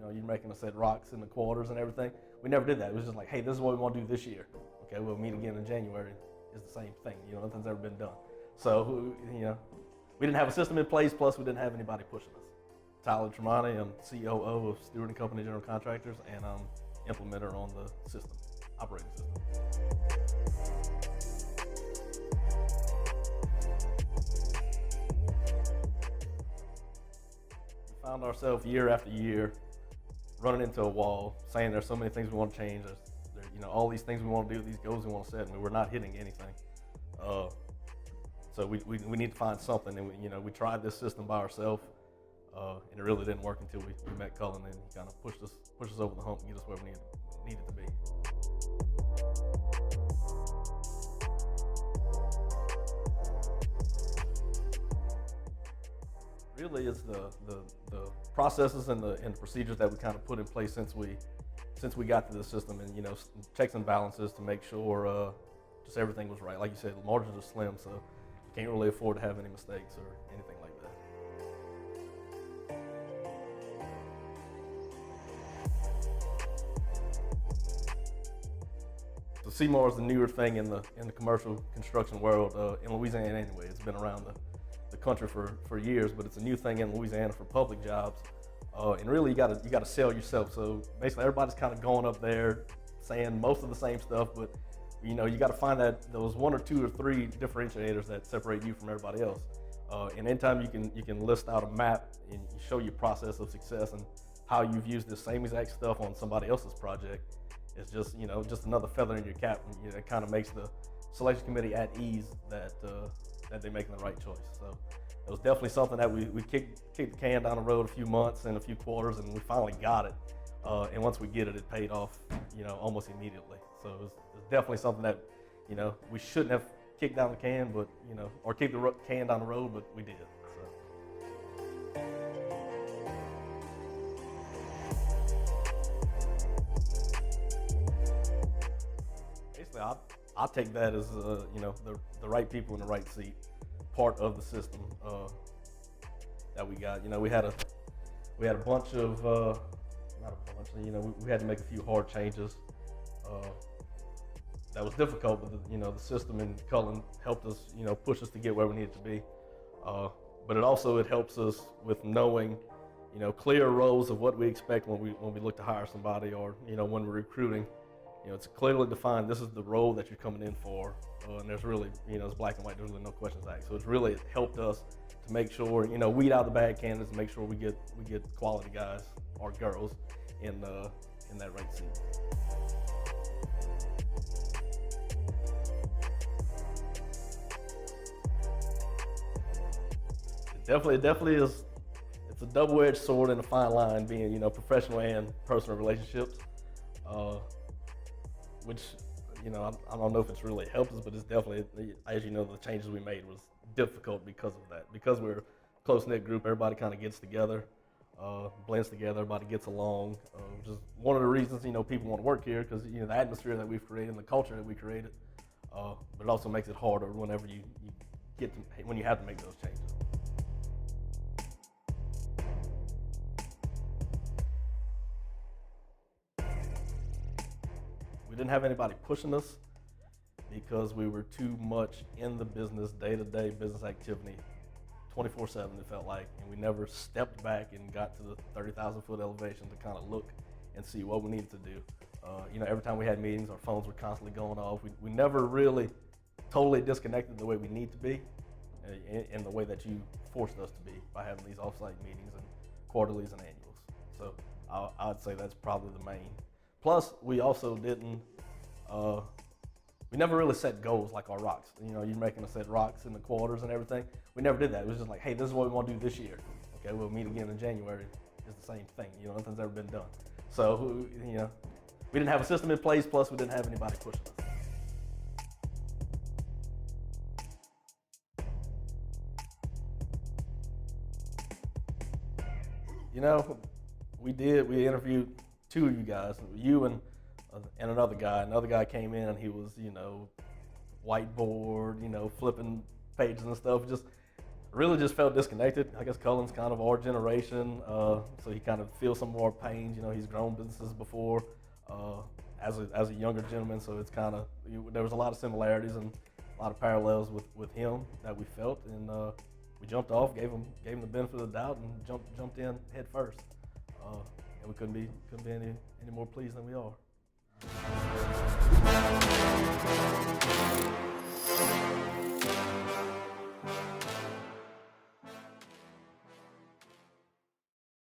know, you're making us set rocks in the quarters and everything. We never did that. It was just like, hey, this is what we want to do this year. Okay, we'll meet again in January. It's the same thing. You know, nothing's ever been done. So, you know, we didn't have a system in place, plus we didn't have anybody pushing us. Tyler Tramonte, I'm COO of Stewart & Company General Contractors, and I'm implementer on the system, operating system. We found ourselves year after year running into a wall, saying there's so many things we want to change, you know, all these things we want to do, these goals we want to set, and we're not hitting anything. So we need to find something, and you know, we tried this system by ourselves, and it really didn't work until we met Cullen, and he kind of pushed us over the hump and get us where we needed to be. Really, it's the processes and the procedures that we kind of put in place since we got to the system, and you know, checks and balances to make sure just everything was right. Like you said, the margins are slim, so you can't really afford to have any mistakes or anything like that. So Seymour is the newer thing in the commercial construction world in Louisiana anyway. It's been around the country for years, but it's a new thing in Louisiana for public jobs. And really, you gotta sell yourself. So basically, everybody's kind of going up there saying most of the same stuff, but you know, you got to find those one or two or three differentiators that separate you from everybody else. And anytime you can list out a map and you show your process of success and how you've used the same exact stuff on somebody else's project, it's just, you know, just another feather in your cap. And, you know, it kind of makes the selection committee at ease that they're making the right choice. So it was definitely something that we kicked the can down the road a few months and a few quarters, and we finally got it. And once we get it, it paid off, you know, almost immediately. So it was definitely something that, you know, we shouldn't have kicked down the can, but, you know, or kicked the can down the road, but we did. Basically, I'll take that as, you know, the right people in the right seat, part of the system that we got. You know, we had a bunch of, not a bunch, you know, we had to make a few hard changes. That was difficult, but you know, the system and Cullen helped us, you know, push us to get where we needed to be. But it helps us with knowing, you know, clear roles of what we expect when we look to hire somebody, or you know, when we're recruiting. You know, it's clearly defined. This is the role that you're coming in for, and there's really, you know, it's black and white. There's really no questions asked. So it's really helped us to make sure, you know, weed out the bad candidates and make sure we get quality guys or girls in that right seat. It definitely is. It's a double-edged sword and a fine line, being, you know, professional and personal relationships. Which, you know, I don't know if it's really helped us, but it's definitely, as you know, the changes we made was difficult because of that. Because we're a close-knit group, everybody kind of gets together, blends together, everybody gets along. Which is one of the reasons, you know, people want to work here, because, you know, the atmosphere that we've created and the culture that we created. But it also makes it harder whenever when you have to make those changes. We didn't have anybody pushing us because we were too much in the business, day-to-day business activity, 24/7 it felt like, and we never stepped back and got to the 30,000-foot elevation to kind of look and see what we needed to do. You know, every time we had meetings, our phones were constantly going off. We never really totally disconnected the way we need to be, in the way that you forced us to be by having these off-site meetings and quarterlies and annuals. So I would say that's probably the main. Plus, we also didn't, we never really set goals like our rocks. You know, you're making us set rocks in the quarters and everything. We never did that. It was just like, hey, this is what we want to do this year. Okay, we'll meet again in January. It's the same thing. You know, nothing's ever been done. So, you know, we didn't have a system in place, plus we didn't have anybody pushing us. You know, we interviewed two of you guys, you and another guy. Another guy came in and he was, you know, whiteboard, you know, flipping pages and stuff. Just Really just felt disconnected. I guess Cullen's kind of our generation, so he kind of feels some of our pains. You know, he's grown businesses before as a younger gentleman, so it's kind of, there was a lot of similarities and a lot of parallels with him that we felt, and we jumped off, gave him the benefit of the doubt, and jumped in head first, and we couldn't be any more pleased than we are.